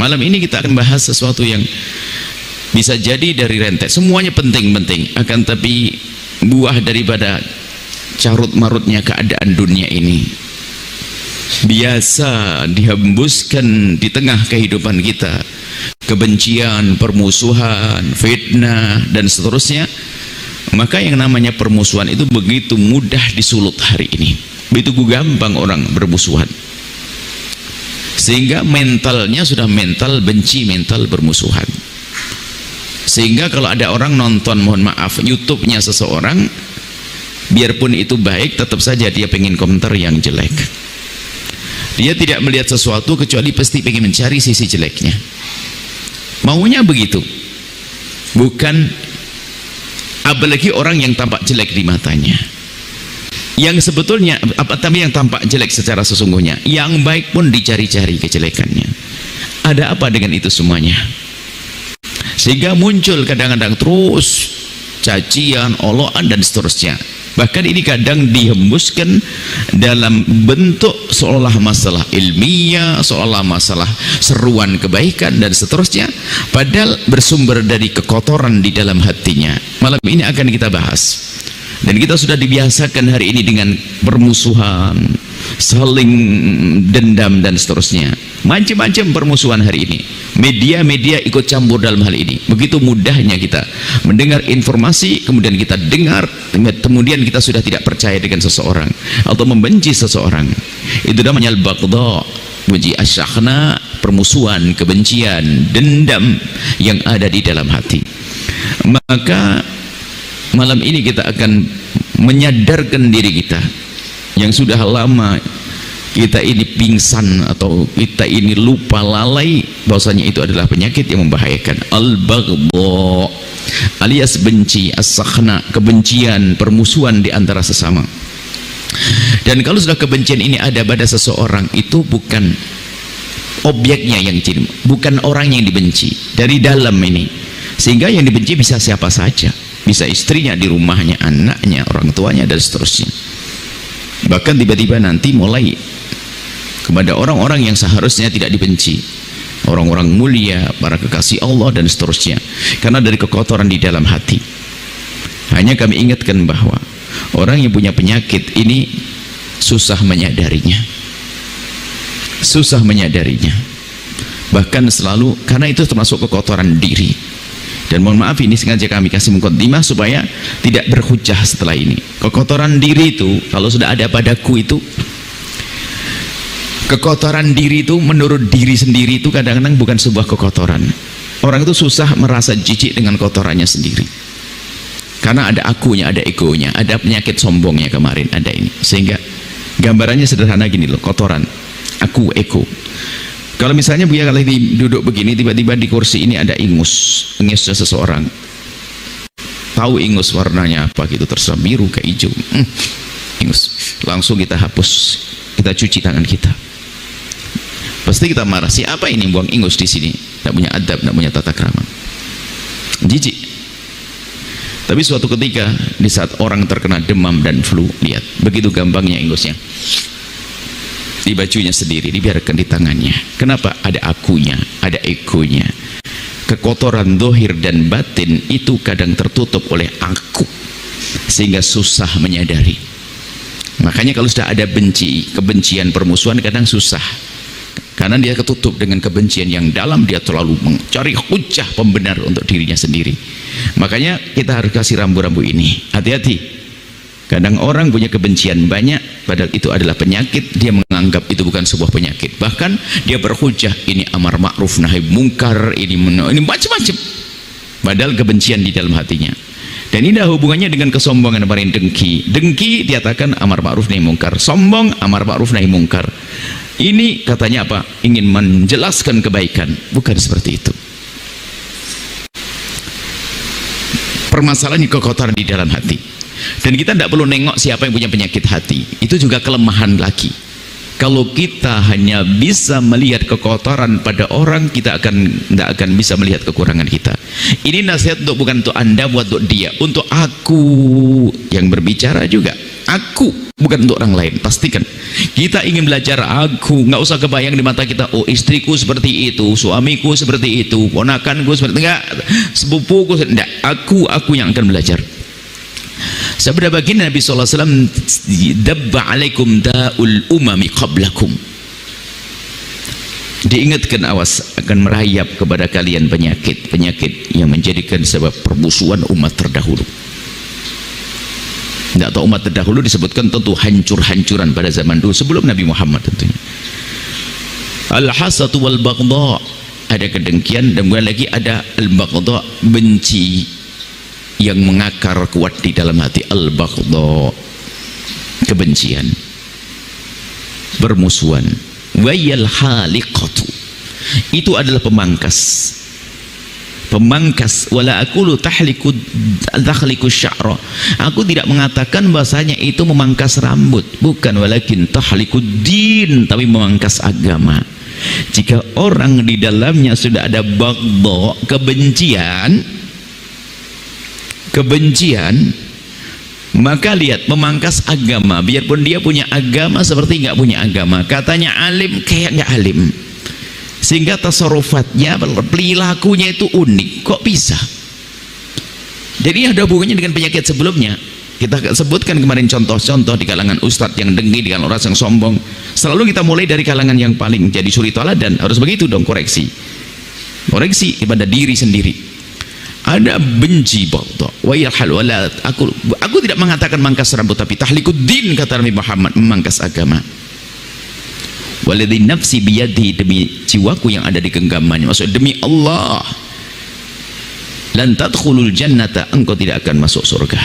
Malam ini kita akan bahas sesuatu yang bisa jadi dari rentet, semuanya penting-penting, akan tapi buah daripada carut marutnya keadaan dunia ini biasa dihembuskan di tengah kehidupan kita, kebencian, permusuhan, fitnah dan seterusnya. Maka yang namanya permusuhan itu begitu mudah disulut hari ini, begitu gampang orang bermusuhan, sehingga mentalnya sudah mental benci, mental bermusuhan. Sehingga kalau ada orang nonton, mohon maaf, YouTube-nya seseorang, biarpun itu baik, tetap saja dia pengen komentar yang jelek. Dia tidak melihat sesuatu kecuali pasti pengen mencari sisi jeleknya, maunya begitu. Bukan, apalagi orang yang tampak jelek di matanya, yang sebetulnya tapi yang tampak jelek secara sesungguhnya, yang baik pun dicari-cari kejelekannya. Ada apa dengan itu semuanya? Sehingga muncul kadang-kadang terus cacian, olokan dan seterusnya. Bahkan ini kadang dihembuskan dalam bentuk seolah masalah ilmiah, seolah masalah seruan kebaikan dan seterusnya, padahal bersumber dari kekotoran di dalam hatinya. Malam ini akan kita bahas. Dan kita sudah dibiasakan hari ini dengan permusuhan, saling dendam dan seterusnya. Macam-macam permusuhan hari ini. Media-media ikut campur dalam hal ini. Begitu mudahnya kita mendengar informasi, kemudian kita dengar, kemudian kita sudah tidak percaya dengan seseorang atau membenci seseorang. Itu namanya al-baghdha, benci, asyahna, permusuhan, kebencian, dendam yang ada di dalam hati. Maka malam ini kita akan menyadarkan diri kita yang sudah lama kita ini pingsan atau kita ini lupa lalai bahwasanya itu adalah penyakit yang membahayakan. Al-baghdha alias benci, as-sakhna, kebencian, permusuhan di antara sesama. Dan kalau sudah kebencian ini ada pada seseorang, itu bukan objeknya yang cium, bukan orang yang dibenci, dari dalam ini. Sehingga yang dibenci bisa siapa saja, bisa istrinya, di rumahnya, anaknya, orang tuanya dan seterusnya. Bahkan tiba-tiba nanti mulai kepada orang-orang yang seharusnya tidak dibenci, orang-orang mulia, para kekasih Allah dan seterusnya, karena dari kekotoran di dalam hati. Hanya kami ingatkan bahwa orang yang punya penyakit ini susah menyadarinya, susah menyadarinya, bahkan selalu, karena itu termasuk kekotoran diri. Dan mohon maaf, ini sengaja kami kasih mukaddimah supaya tidak berhujah setelah ini. Kekotoran diri itu, kalau sudah ada padaku itu, kekotoran diri itu menurut diri sendiri itu kadang-kadang bukan sebuah kekotoran. Orang itu susah merasa jijik dengan kotorannya sendiri, karena ada akunya, ada egonya, ada penyakit sombongnya kemarin ada ini. Sehingga gambarannya sederhana gini loh, kotoran, aku, ego. Kalau misalnya dia kalau duduk begini, tiba-tiba di kursi ini ada ingusnya seseorang, tahu ingus warnanya apa gitu, terserah biru ke hijau, ingus, langsung kita hapus, kita cuci tangan kita. Pasti kita marah, siapa ini buang ingus di sini, tidak punya adab, tidak punya tata krama, jijik. Tapi suatu ketika di saat orang terkena demam dan flu, lihat begitu gampangnya ingusnya di bajunya sendiri, dibiarkan di tangannya. Kenapa? Ada akunya, ada egonya. Kekotoran zahir dan batin itu kadang tertutup oleh aku, sehingga susah menyadari. Makanya kalau sudah ada benci, kebencian, permusuhan, kadang susah, karena dia ketutup dengan kebencian yang dalam. Dia terlalu mencari hujah pembenar untuk dirinya sendiri. Makanya kita harus kasih rambu-rambu ini, hati-hati. Kadang orang punya kebencian banyak, padahal itu adalah penyakit. Dia menganggap itu bukan sebuah penyakit, bahkan dia berhujah ini amar ma'ruf nahi mungkar, ini macam-macam, padahal kebencian di dalam hatinya. Dan ini ada hubungannya dengan kesombongan. Kemarin dengki, dengki diatakan amar ma'ruf nahi mungkar, sombong amar ma'ruf nahi mungkar. Ini katanya apa? Ingin menjelaskan kebaikan, bukan seperti itu. Permasalahan kekotoran di dalam hati. Dan kita tidak perlu nengok siapa yang punya penyakit hati, itu juga kelemahan lagi. Kalau kita hanya bisa melihat kekotoran pada orang, kita tidak akan bisa melihat kekurangan kita. Ini nasihat bukan untuk Anda, buat untuk dia, untuk aku yang berbicara juga. Aku, bukan untuk orang lain. Pastikan kita ingin belajar aku, nggak usah kebayang di mata kita, oh istriku seperti itu, suamiku seperti itu, ponakanku seperti enggak, sepupuku enggak, aku yang akan belajar. Sabda baginda Nabi sallallahu alaihi wasallam, dabba alaikum da'ul umami qablakum. Diingatkan, awas, akan merayap kepada kalian penyakit yang menjadikan sebab permusuhan umat terdahulu. Tidak tahu umat terdahulu disebutkan tentu hancur-hancuran pada zaman dulu sebelum Nabi Muhammad tentunya. Al-hasatu wal baghdha, ada kedengkian, dan kemudian lagi ada al-baghdha, benci yang mengakar kuat di dalam hati. Al-baghdha, kebencian, permusuhan. Wayal haliqatu, itu adalah pemangkas. Wala aqulu tahliku sya'ra, aku tidak mengatakan bahasanya itu memangkas rambut, bukan, walakin tahlikud din, tapi memangkas agama. Jika orang di dalamnya sudah ada baghdha, kebencian, maka lihat, memangkas agama, biarpun dia punya agama seperti nggak punya agama, katanya alim kayak nggak alim, sehingga tasarrufatnya, perilakunya itu unik. Kok bisa? Jadi ada hubungannya dengan penyakit sebelumnya. Kita sebutkan kemarin contoh-contoh di kalangan ustadz yang dengki, di kalangan orang yang sombong. Selalu kita mulai dari kalangan yang paling jadi suri teladan. Harus begitu dong, koreksi kepada diri sendiri. Ada benci baghdha, aku tidak mengatakan mangkas rambut, tapi tahlikuddin, kata Nabi Muhammad, memangkas agama. Waladhi nafsi biyadi, demi jiwaku yang ada di genggamannya, maksud demi Allah, lan tadkhulul jannata, engkau tidak akan masuk surga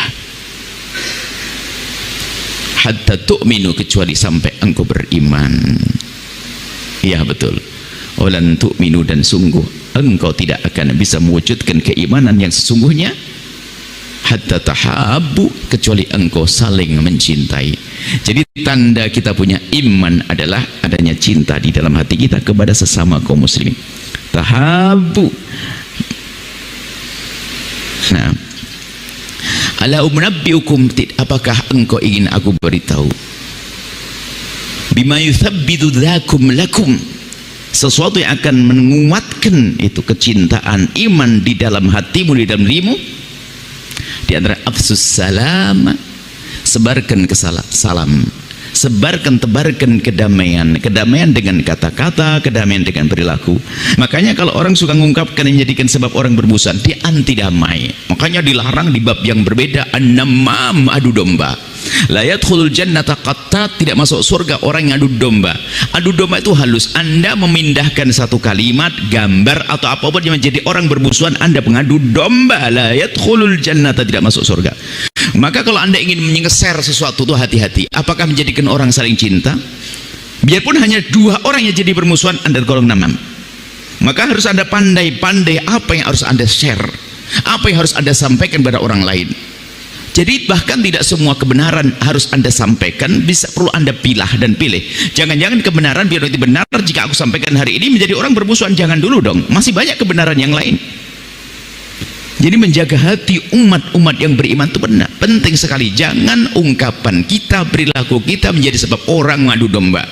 hatta tu'minu, kecuali sampai engkau beriman. Ya betul, walan tu'minu, dan sungguh engkau tidak akan bisa mewujudkan keimanan yang sesungguhnya hatta tahabbu, kecuali engkau saling mencintai. Jadi tanda kita punya iman adalah adanya cinta di dalam hati kita kepada sesama kaum muslimin. Tahabbu. Nah, ala umnabbiukum, apakah engkau ingin aku beritahu, bima yuthabbitu dzakum lakum, sesuatu yang akan menguatkan itu kecintaan iman di dalam hatimu, di dalam dirimu. Di antara afsus salam, sebarkan salam, tebarkan kedamaian dengan kata-kata, kedamaian dengan perilaku. Makanya kalau orang suka mengungkapkan yang menjadikan sebab orang bermusuhan, dia anti damai. Makanya dilarang di bab yang berbeda, an-namam, adu domba. La yadkhulul jannata qattat, tidak masuk surga orang yang adu domba. Adu domba itu halus, Anda memindahkan satu kalimat, gambar atau apapun yang menjadi orang bermusuhan, Anda pengadu domba. La yadkhulul jannata, tidak masuk surga. Maka kalau Anda ingin menyeser sesuatu itu hati-hati, apakah menjadikan orang saling cinta? Biarpun hanya dua orang yang jadi bermusuhan, Anda golong namam. Maka harus Anda pandai-pandai apa yang harus Anda share, apa yang harus Anda sampaikan pada orang lain. Jadi bahkan tidak semua kebenaran harus Anda sampaikan, perlu Anda pilah dan pilih. Jangan-jangan kebenaran biar itu benar, jika aku sampaikan hari ini menjadi orang bermusuhan, jangan dulu dong, masih banyak kebenaran yang lain. Jadi menjaga hati umat-umat yang beriman itu benar, penting sekali. Jangan ungkapan kita, perilaku kita menjadi sebab orang mengadu domba.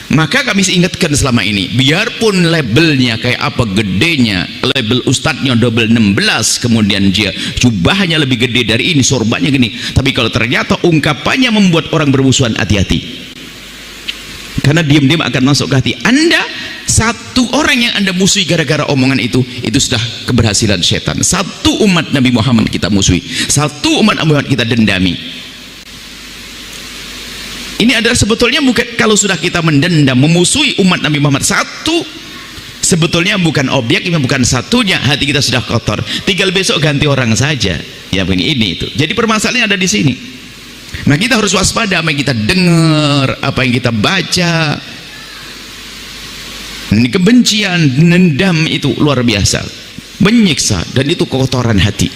Maka kami ingatkan selama ini, biarpun labelnya kayak apa gedenya, label ustadznya double 16, kemudian dia jubahnya lebih gede dari ini, sorbannya gini, tapi kalau ternyata ungkapannya membuat orang bermusuhan, hati-hati, karena diam-diam akan masuk ke hati Anda. Satu orang yang Anda musuhi gara-gara omongan itu sudah keberhasilan setan. Satu umat Nabi Muhammad kita musuhi, satu umat Nabi Muhammad kita dendami. Ini adalah sebetulnya bukan, kalau sudah kita mendendam, memusuhi umat Nabi Muhammad satu, sebetulnya bukan objek, ini bukan satunya, hati kita sudah kotor, tinggal besok ganti orang saja. Ya begini, ini itu. Jadi permasalahannya ada di sini. Nah, kita harus waspada apa yang kita dengar, apa yang kita baca. Ini kebencian, dendam itu luar biasa, menyiksa, dan itu kotoran hati.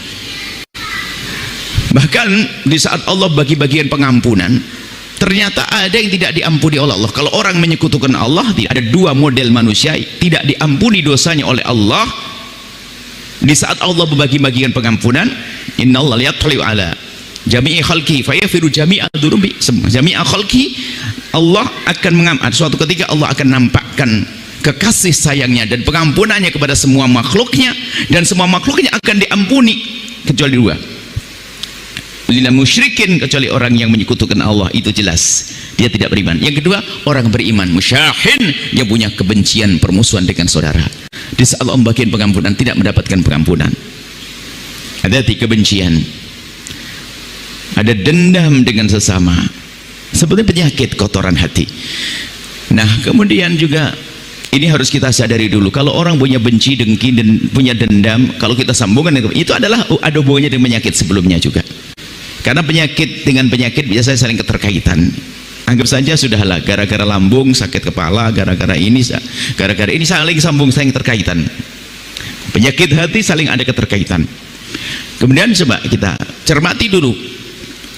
Bahkan di saat Allah bagi-bagian pengampunan, ternyata ada yang tidak diampuni oleh Allah. Kalau orang menyekutukan Allah, ada dua model manusia tidak diampuni dosanya oleh Allah. Di saat Allah membagi-bagikan pengampunan, innallaha yatli'u ala jami'i khalqi fayaghfiru jami'a dzunubi, jami'a khalqi. Allah akan suatu ketika Allah akan nampakkan kekasih sayangnya dan pengampunannya kepada semua makhluknya, dan semua makhluknya akan diampuni kecuali dua, lil musyrikin, kecuali orang yang menyekutukan Allah, itu jelas dia tidak beriman. Yang kedua, orang beriman musyahin, yang punya kebencian, permusuhan dengan saudara. Di saat Allah membagikan pengampunan tidak mendapatkan pengampunan. Ada kebencian, ada dendam dengan sesama, seperti penyakit kotoran hati. Nah, kemudian juga ini harus kita sadari dulu, kalau orang punya benci, dengki, dan punya dendam, kalau kita sambungkan itu adalah ada hubungannya dengan penyakit sebelumnya juga. Karena penyakit dengan penyakit biasanya saling keterkaitan. Anggap saja sudahlah, gara-gara lambung sakit kepala, gara-gara ini saling sambung, saling terkaitan. Penyakit hati saling ada keterkaitan. Kemudian coba kita cermati dulu.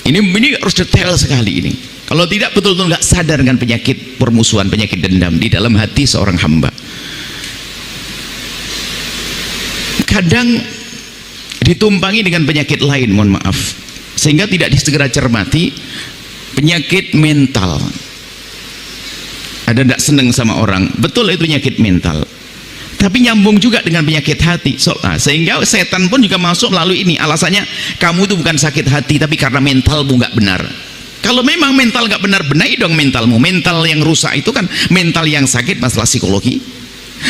Ini harus detail sekali ini. Kalau tidak, betul-betul nggak sadar dengan penyakit permusuhan, penyakit dendam di dalam hati seorang hamba. Kadang ditumpangi dengan penyakit lain, mohon maaf, sehingga tidak disegera cermati. Penyakit mental. Ada tidak senang sama orang, betul itu penyakit mental, tapi nyambung juga dengan penyakit hati. Sehingga setan pun juga masuk melalui ini. Alasannya, kamu itu bukan sakit hati, tapi karena mentalmu nggak benar. Kalau memang mental nggak benar, benahi dong mentalmu. Mental yang rusak itu kan mental yang sakit, masalah psikologi.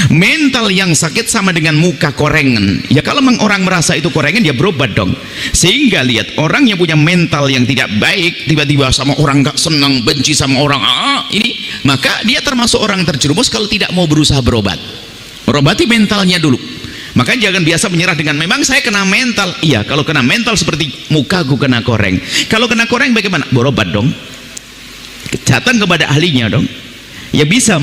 Mental yang sakit sama dengan muka korengan. Ya kalau memang orang merasa itu korengan, dia berobat dong. Sehingga lihat, orang yang punya mental yang tidak baik, tiba-tiba sama orang nggak senang, benci sama orang ini, maka dia termasuk orang terjerumus kalau tidak mau berusaha berobat. Berobati mentalnya dulu. Maka jangan biasa menyerah dengan memang saya kena mental. Iya, kalau kena mental seperti mukaku kena koreng. Kalau kena koreng bagaimana? Berobat dong. Datang kepada ahlinya dong. Ya bisa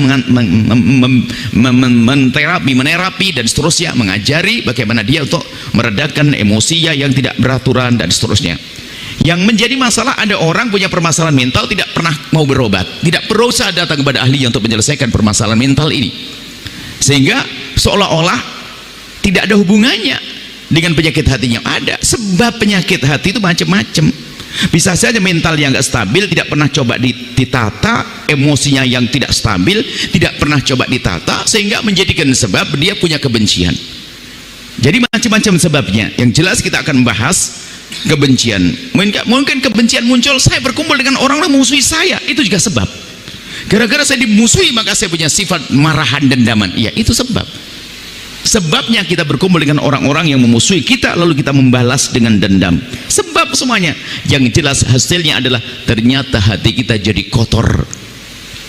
menerapi dan seterusnya, mengajari bagaimana dia untuk meredakan emosinya yang tidak beraturan dan seterusnya. Yang menjadi masalah, ada orang punya permasalahan mental tidak pernah mau berobat, tidak berusaha datang kepada ahlinya untuk menyelesaikan permasalahan mental ini, sehingga seolah-olah tidak ada hubungannya dengan penyakit hatinya. Ada, sebab penyakit hati itu macam-macam. Bisa saja mental yang nggak stabil, tidak pernah coba ditata, emosinya yang tidak stabil, tidak pernah coba ditata, sehingga menjadikan sebab dia punya kebencian. Jadi macam-macam sebabnya. Yang jelas kita akan bahas kebencian. Mungkin kebencian muncul, saya berkumpul dengan orang yang memusuhi saya, itu juga sebab. Gara-gara saya dimusuhi, maka saya punya sifat marahan, dendaman. Ya, itu sebab. Sebabnya kita berkumpul dengan orang-orang yang memusuhi kita, lalu kita membalas dengan dendam. Sebab semuanya. Yang jelas hasilnya adalah ternyata hati kita jadi kotor.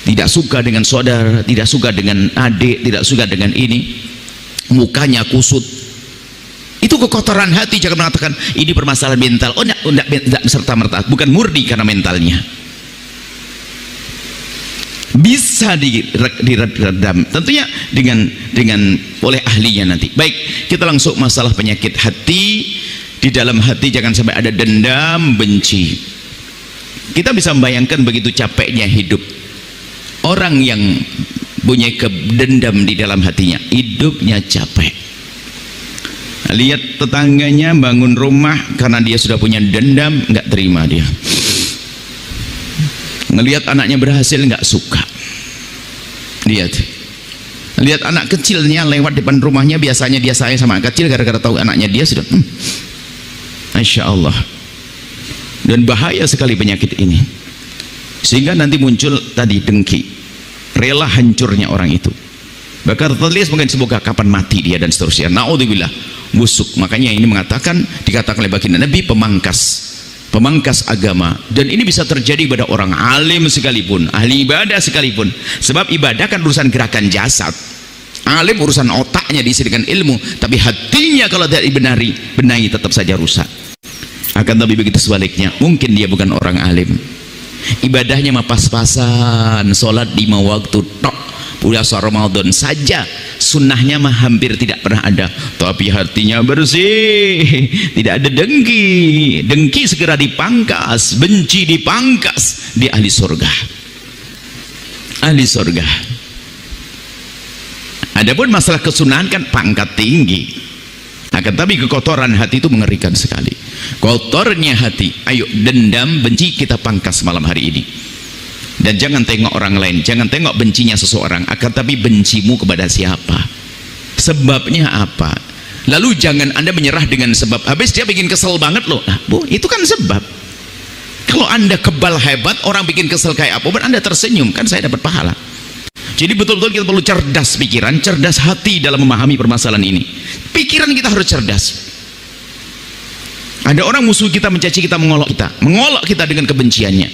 Tidak suka dengan saudara, tidak suka dengan adik, tidak suka dengan ini. Mukanya kusut. Itu kekotoran hati. Jangan mengatakan ini permasalahan mental. Oh, tidak serta-merta, bukan murni karena mentalnya. Bisa diredam tentunya dengan oleh ahlinya nanti. Baik, kita langsung masalah penyakit hati. Di dalam hati jangan sampai ada dendam, benci. Kita bisa membayangkan begitu capeknya hidup orang yang punya dendam di dalam hatinya, hidupnya capek. Lihat tetangganya bangun rumah karena dia sudah punya dendam, nggak terima dia. Ngelihat anaknya berhasil nggak suka. Lihat anak kecilnya lewat depan rumahnya, biasanya dia sayang sama anak kecil, gara-gara tahu anaknya dia sudah Masya Allah. Dan bahaya sekali penyakit ini, sehingga nanti muncul tadi dengki, rela hancurnya orang itu. Bahkan tertulis mungkin semoga kapan mati dia dan seterusnya. Naudzubillah, busuk. Makanya ini dikatakan oleh baginda Nabi pemangkas agama. Dan ini bisa terjadi pada orang alim sekalipun, ahli ibadah sekalipun. Sebab ibadah kan urusan gerakan jasad, alim urusan otaknya diisi dengan ilmu, tapi hatinya kalau tidak benahi tetap saja rusak. Akan tapi begitu sebaliknya, mungkin dia bukan orang alim, ibadahnya mah pas-pasan, sholat 5 waktu tok, puasa Ramadan saja, sunnahnya mah hampir tidak pernah ada, tapi hatinya bersih, tidak ada dengki segera dipangkas, benci dipangkas, di ahli surga. Adapun masalah kesunahan kan pangkat tinggi, Akan tapi kekotoran hati itu mengerikan sekali. Kotornya hati, ayo dendam, benci kita pangkas malam hari ini. Dan jangan tengok orang lain, jangan tengok bencinya seseorang, akan tapi bencimu kepada siapa, sebabnya apa. Lalu jangan Anda menyerah dengan sebab, habis dia bikin kesel banget loh, nah, Bu, itu kan sebab. Kalau Anda kebal hebat, orang bikin kesel kayak apa, Anda tersenyum, kan saya dapat pahala. Jadi betul-betul kita perlu cerdas pikiran, cerdas hati dalam memahami permasalahan ini. Pikiran kita harus cerdas. Ada orang musuh kita, mencaci kita, mengolok kita dengan kebenciannya,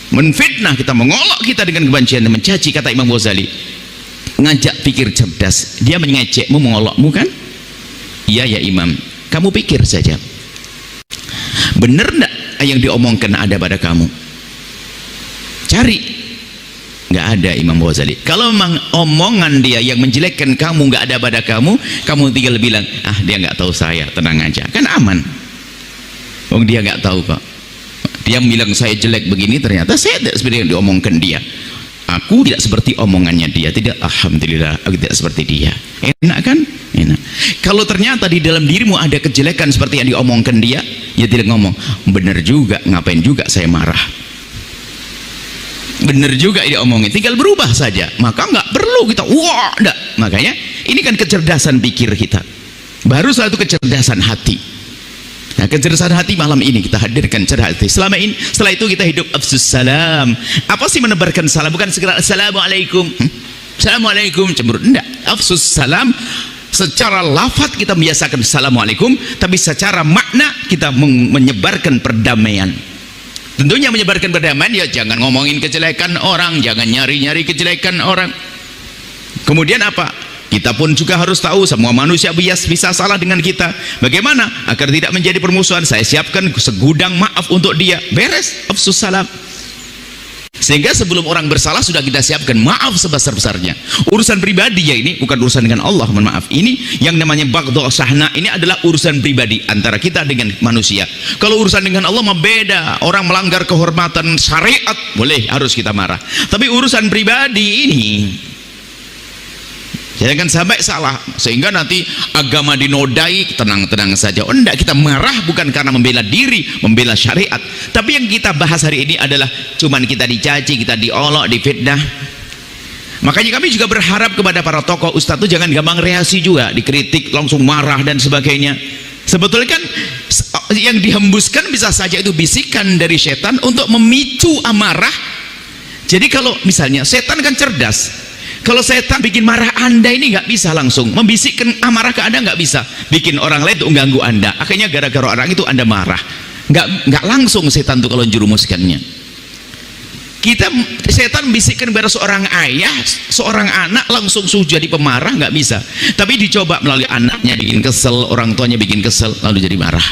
menfitnah kita, mengolok kita dengan kebencian dan mencaci. Kata Imam Ghazali, ngajak pikir cerdas. Dia mengecekmu, mengolokmu kan? Iya ya Imam, kamu pikir saja, benar enggak yang diomongkan ada pada kamu? Cari. Nggak ada Imam Ghazali. Kalau memang omongan dia yang menjelekkan kamu nggak ada pada kamu, kamu tinggal bilang, ah dia nggak tahu saya, tenang aja, kan aman. Dia nggak tahu kok. Dia bilang saya jelek begini, ternyata saya tidak seperti yang diomongkan dia. Aku tidak seperti omongannya dia. Tidak, alhamdulillah aku tidak seperti dia. Enak kan? Enak. Kalau ternyata di dalam dirimu ada kejelekan seperti yang diomongkan dia, ya tidak ngomong, benar juga, ngapain juga saya marah. Benar juga dia omongin, tinggal berubah saja, maka nggak perlu kita wah enggak. Makanya ini kan kecerdasan pikir kita, baru satu kecerdasan hati. Nah, kecerdasan hati malam ini kita hadirkan cerdas hati. Setelah itu kita hidup afsus salam. Apa sih menebarkan salam? Bukan segera assalamualaikum, assalamualaikum, cemberut, enggak. Afsus salam secara lafaz kita membiasakan assalamualaikum, tapi secara makna kita menyebarkan perdamaian. Tentunya menyebarkan perdamaian, ya jangan ngomongin kejelekan orang, jangan nyari-nyari kejelekan orang. Kemudian apa? Kita pun juga harus tahu semua manusia bisa salah dengan kita. Bagaimana agar tidak menjadi permusuhan? Saya siapkan segudang maaf untuk dia. Beres, afsus salam. Sehingga sebelum orang bersalah sudah kita siapkan maaf sebesar-besarnya. Urusan pribadi ya, ini bukan urusan dengan Allah, mohon maaf. Ini yang namanya baghdha sahna, ini adalah urusan pribadi antara kita dengan manusia. Kalau urusan dengan Allah mah beda. Orang melanggar kehormatan syariat boleh, harus kita marah. Tapi urusan pribadi ini jangan sampai salah sehingga nanti agama dinodai. Tenang-tenang saja. Oh enggak, kita marah bukan karena membela diri, membela syariat. Tapi yang kita bahas hari ini adalah cuman kita dicaci, kita diolok, difitnah. Makanya kami juga berharap kepada para tokoh ustadz itu jangan gampang reaksi juga, dikritik langsung marah dan sebagainya. Sebetulnya kan yang dihembuskan bisa saja itu bisikan dari setan untuk memicu amarah. Jadi kalau misalnya setan kan cerdas, kalau setan bikin marah Anda ini nggak bisa langsung membisikkan amarah ke Anda, nggak bisa bikin orang lain untuk mengganggu Anda. Akhirnya gara-gara orang itu Anda marah, nggak langsung setan tuh kalau jurumuskannya. Setan membisikkan kepada seorang ayah, seorang anak langsung jadi pemarah, nggak bisa. Tapi dicoba melalui anaknya bikin kesel, orang tuanya bikin kesel, lalu jadi marah.